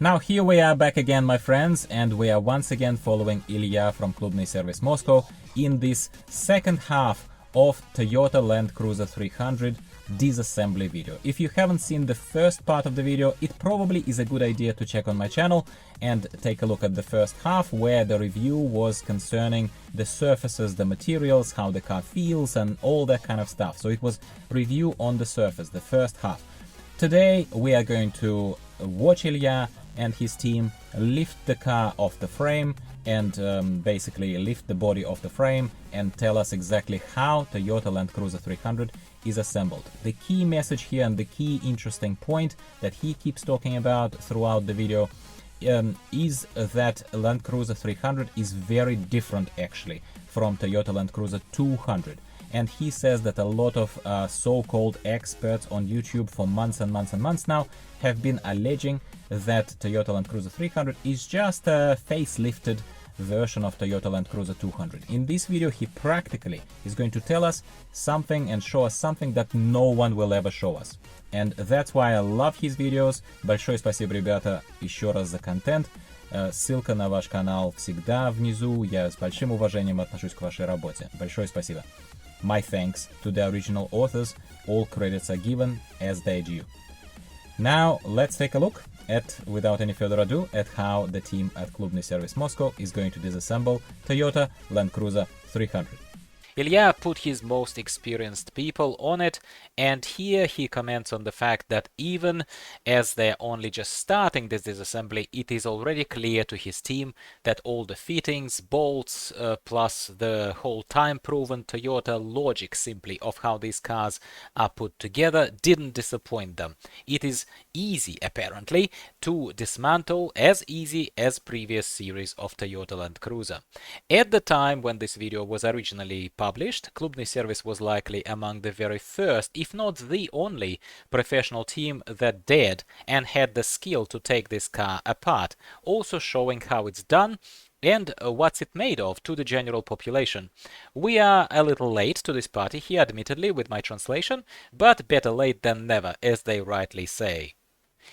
Now here we are back again, my friends, and we are once again following Ilya from Klubny Servis Moscow in this second half of Toyota Land Cruiser 300 disassembly video. If you haven't seen the first part of the video, it probably is a good idea to check on my channel and take a look at the first half, where the review was concerning the surfaces, the materials, how the car feels and all that kind of stuff. So it was review on the surface, the first half. Today we are going to watch Ilya and his team lift the car off the frame and basically lift the body off the frame and tell us exactly how Toyota Land Cruiser 300 is assembled. The key message here and the key interesting point that he keeps talking about throughout the video is that Land Cruiser 300 is very different actually from Toyota Land Cruiser 200. And he says that a lot of so-called experts on YouTube for months and months and months now have been alleging that Toyota Land Cruiser 300 is just a facelifted version of Toyota Land Cruiser 200. In this video, he practically is going to tell us something and show us something that no one will ever show us. And that's why I love his videos. Большое спасибо, ребята, еще раз за контент. Ссылка на ваш канал всегда внизу. Я с большим уважением отношусь к вашей работе. Большое спасибо. My thanks to the original authors. All credits are given as they due. Now let's take a look at, without any further ado, at how the team at Klubny Servis Moscow is going to disassemble Toyota Land Cruiser 300. Ilya put his most experienced people on it, and here he comments on the fact that even as they're only just starting this disassembly, it is already clear to his team that all the fittings, bolts, plus the whole time-proven Toyota logic simply of how these cars are put together didn't disappoint them. It is easy, apparently, to dismantle, as easy as previous series of Toyota Land Cruiser. At the time when this video was originally published, Klubny Servis was likely among the very first, if not the only, professional team that dared and had the skill to take this car apart, also showing how it's done and what's it made of to the general population. We are a little late to this party here, admittedly, with my translation, but better late than never, as they rightly say.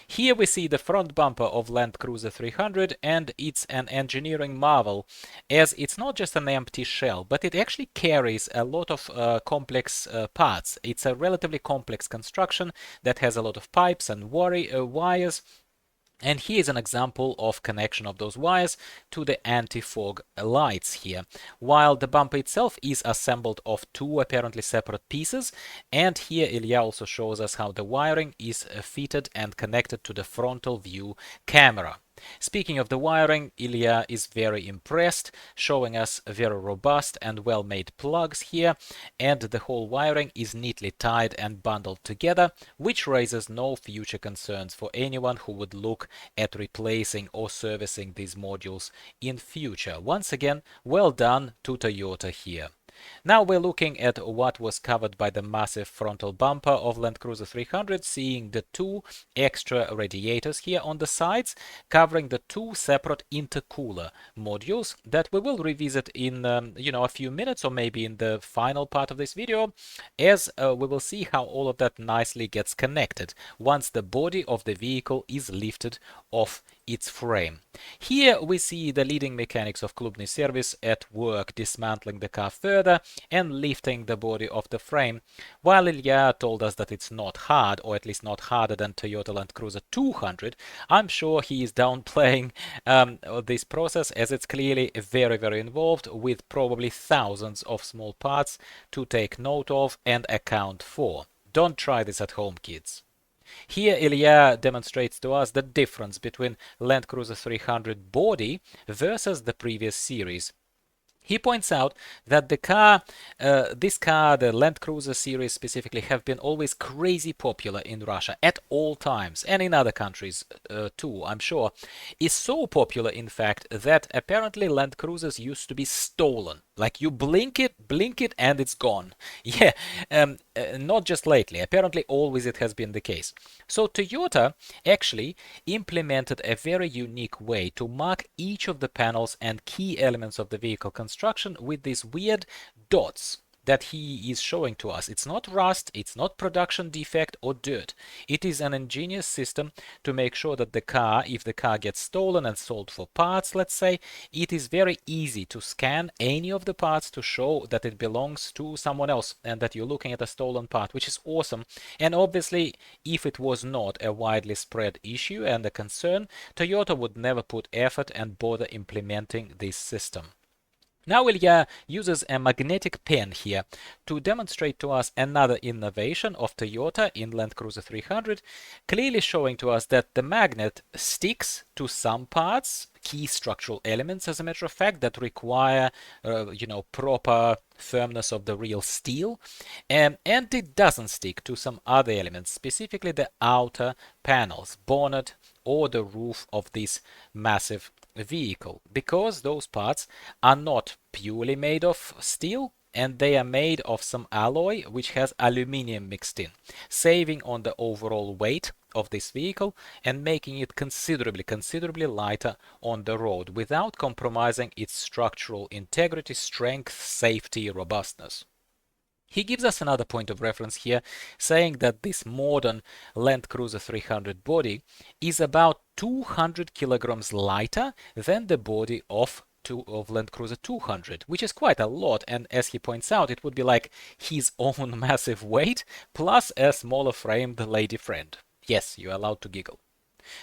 Here we see the front bumper of Land Cruiser 300, and it's an engineering marvel, as it's not just an empty shell, but it actually carries a lot of complex parts. It's a relatively complex construction that has a lot of pipes and wires. And here is an example of connection of those wires to the anti-fog lights here, while the bumper itself is assembled of two apparently separate pieces. And here Ilya also shows us how the wiring is fitted and connected to the frontal view camera. Speaking of the wiring, Ilya is very impressed, showing us very robust and well-made plugs here, and the whole wiring is neatly tied and bundled together, which raises no future concerns for anyone who would look at replacing or servicing these modules in future. Once again, well done to Toyota here. Now we're looking at what was covered by the massive frontal bumper of Land Cruiser 300, seeing the two extra radiators here on the sides, covering the two separate intercooler modules that we will revisit in a few minutes, or maybe in the final part of this video, as we will see how all of that nicely gets connected once the body of the vehicle is lifted off its frame. Here we see the leading mechanics of Klubny Servis at work dismantling the car further and lifting the body of the frame, while Ilya told us that it's not hard, or at least not harder than Toyota Land Cruiser 200. I'm sure he is downplaying this process, as it's clearly very, very involved, with probably thousands of small parts to take note of and account for. Don't try this at home, kids. Here Ilya demonstrates to us the difference between Land Cruiser 300 body versus the previous series. He points out that this car, the Land Cruiser series specifically, have been always crazy popular in Russia at all times, and in other countries too, I'm sure. Is so popular, in fact, that apparently Land Cruisers used to be stolen. Like, you blink it, and it's gone. Yeah, not just lately. Apparently always it has been the case. So Toyota actually implemented a very unique way to mark each of the panels and key elements of the vehicle construction with these weird dots. that he is showing to us. It's not rust, it's not production defect or dirt. It is an ingenious system to make sure that the car, if the car gets stolen and sold for parts, let's say, it is very easy to scan any of the parts to show that it belongs to someone else and that you're looking at a stolen part, which is awesome. And obviously, if it was not a widely spread issue and a concern, Toyota would never put effort and bother implementing this system. Now Ilya uses a magnetic pen here to demonstrate to us another innovation of Toyota in Land Cruiser 300, clearly showing to us that the magnet sticks to some parts, key structural elements as a matter of fact, that require proper firmness of the real steel, and it doesn't stick to some other elements, specifically the outer panels, bonnet or the roof of this massive vehicle, because those parts are not purely made of steel and they are made of some alloy which has aluminium mixed in, saving on the overall weight of this vehicle and making it considerably lighter on the road without compromising its structural integrity, strength, safety, robustness. He gives us another point of reference here, saying that this modern Land Cruiser 300 body is about 200 kilograms lighter than the body of Land Cruiser 200, which is quite a lot, and as he points out, it would be like his own massive weight plus a smaller framed lady friend. Yes, you're allowed to giggle.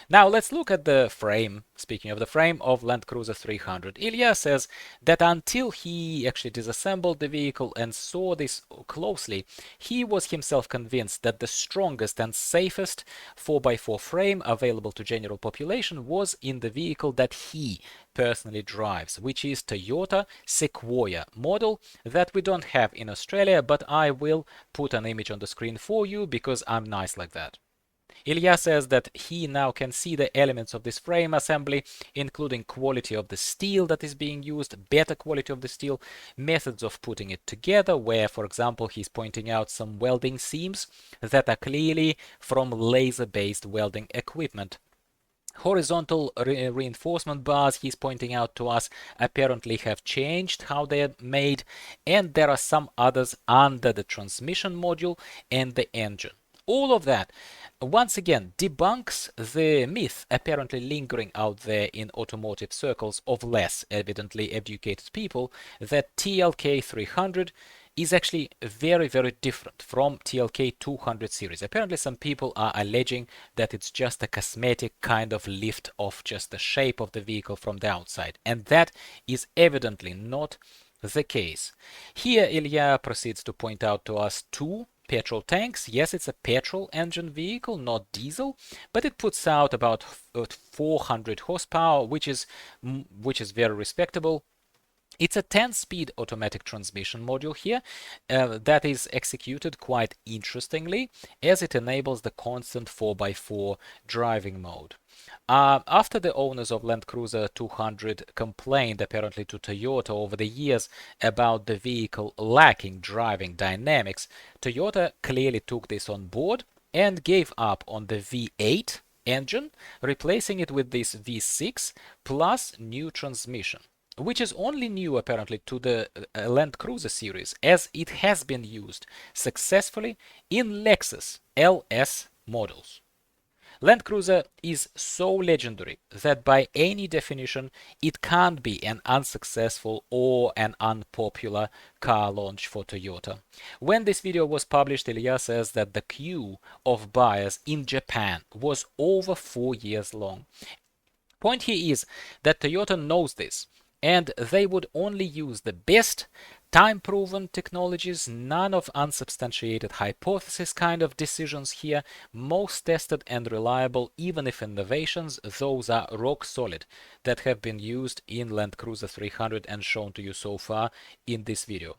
Now let's look at the frame. Speaking of the frame of Land Cruiser 300, Ilya says that until he actually disassembled the vehicle and saw this closely, he was himself convinced that the strongest and safest 4x4 frame available to general population was in the vehicle that he personally drives, which is Toyota Sequoia model that we don't have in Australia, but I will put an image on the screen for you because I'm nice like that. Ilya says that he now can see the elements of this frame assembly, including quality of the steel that is being used, better quality of the steel, methods of putting it together, where, for example, he's pointing out some welding seams that are clearly from laser-based welding equipment. Horizontal reinforcement bars, he's pointing out to us, apparently have changed how they're made, and there are some others under the transmission module and the engine. All of that, once again, debunks the myth apparently lingering out there in automotive circles of less evidently educated people that TLK 300 is actually very different from TLK 200 series. Apparently some people are alleging that it's just a cosmetic kind of lift of just the shape of the vehicle from the outside, and that is evidently not the case. Here Ilya proceeds to point out to us two petrol tanks. Yes, it's a petrol engine vehicle, not diesel, but it puts out about 400 horsepower, which is very respectable. It's a 10-speed automatic transmission module here that is executed quite interestingly, as it enables the constant 4x4 driving mode. After the owners of Land Cruiser 200 complained apparently to Toyota over the years about the vehicle lacking driving dynamics, Toyota clearly took this on board and gave up on the V8 engine, replacing it with this V6 plus new transmission, which is only new apparently to the Land Cruiser series, as it has been used successfully in Lexus LS models. Land Cruiser is so legendary that by any definition it can't be an unsuccessful or an unpopular car launch for Toyota. When this video was published, Ilya says that the queue of buyers in Japan was over 4 years long. Point here is that Toyota knows this, and they would only use the best time-proven technologies, none of unsubstantiated hypothesis kind of decisions here, most tested and reliable, even if innovations, those are rock solid, that have been used in Land Cruiser 300 and shown to you so far in this video.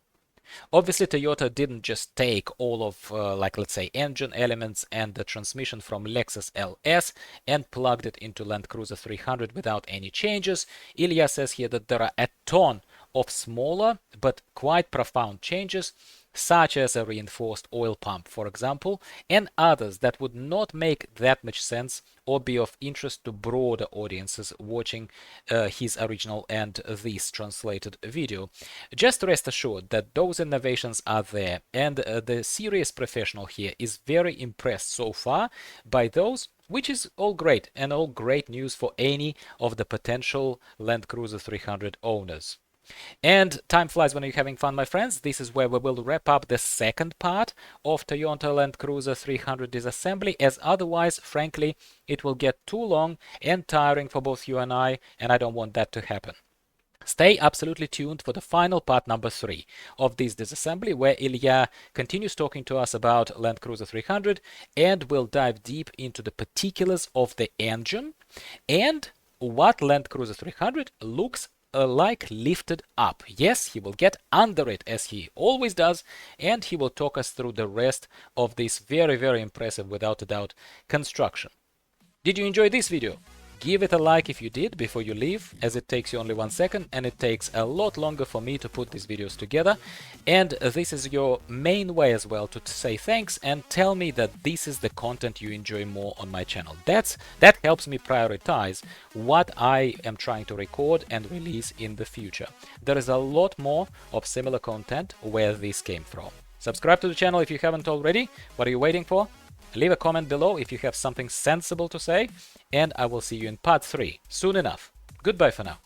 Obviously, Toyota didn't just take all of, let's say, engine elements and the transmission from Lexus LS and plugged it into Land Cruiser 300 without any changes. Ilya says here that there are a ton of smaller but quite profound changes such as a reinforced oil pump, for example, and others that would not make that much sense or be of interest to broader audiences watching his original and this translated video. Just rest assured that those innovations are there, and the serious professional here is very impressed so far by those, which is all great and all great news for any of the potential Land Cruiser 300 owners. And time flies when you're having fun, my friends. This is where we will wrap up the second part of Toyota Land Cruiser 300 disassembly, as otherwise, frankly, it will get too long and tiring for both you and I don't want that to happen. Stay absolutely tuned for the final part number 3 of this disassembly, where Ilya continues talking to us about Land Cruiser 300 and will dive deep into the particulars of the engine and what Land Cruiser 300 looks like lifted up. Yes, he will get under it as he always does, and he will talk us through the rest of this very, very impressive, without a doubt, construction. Did you enjoy this video? Give it a like if you did before you leave, as it takes you only 1 second and it takes a lot longer for me to put these videos together. And this is your main way as well to say thanks and tell me that this is the content you enjoy more on my channel. That helps me prioritize what I am trying to record and release in the future. There is a lot more of similar content where this came from. Subscribe to the channel if you haven't already. What are you waiting for? Leave a comment below if you have something sensible to say, and I will see you in part 3 soon enough. Goodbye for now.